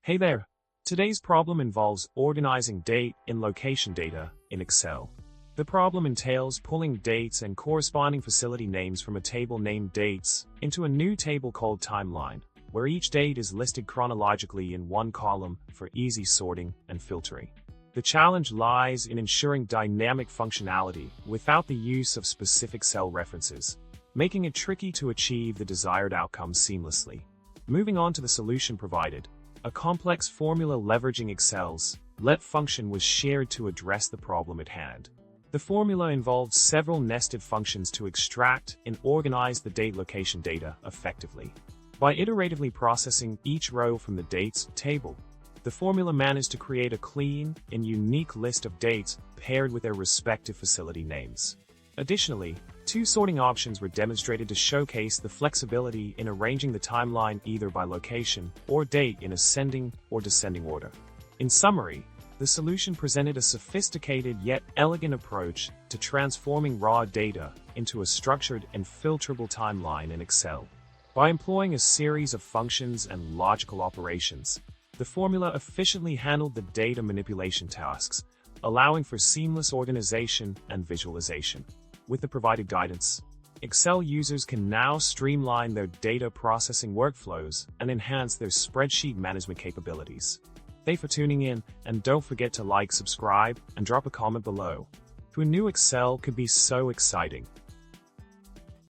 Hey there! Today's problem involves organizing date and location data in Excel. The problem entails pulling dates and corresponding facility names from a table named Dates into a new table called Timeline, where each date is listed chronologically in one column for easy sorting and filtering. The challenge lies in ensuring dynamic functionality without the use of specific cell references, making it tricky to achieve the desired outcome seamlessly. Moving on to the solution provided. A complex formula leveraging Excel's let function was shared to address the problem at hand. The formula involved several nested functions to extract and organize the date location data effectively. By iteratively processing each row from the dates table, the formula managed to create a clean and unique list of dates paired with their respective facility names. Additionally, two sorting options were demonstrated to showcase the flexibility in arranging the timeline either by location or date in ascending or descending order. In summary, the solution presented a sophisticated yet elegant approach to transforming raw data into a structured and filterable timeline in Excel. By employing a series of functions and logical operations, the formula efficiently handled the data manipulation tasks, allowing for seamless organization and visualization. With the provided guidance, Excel users can now streamline their data processing workflows and enhance their spreadsheet management capabilities. Thanks for tuning in, and don't forget to like, subscribe, and drop a comment below. Who knew Excel could be so exciting?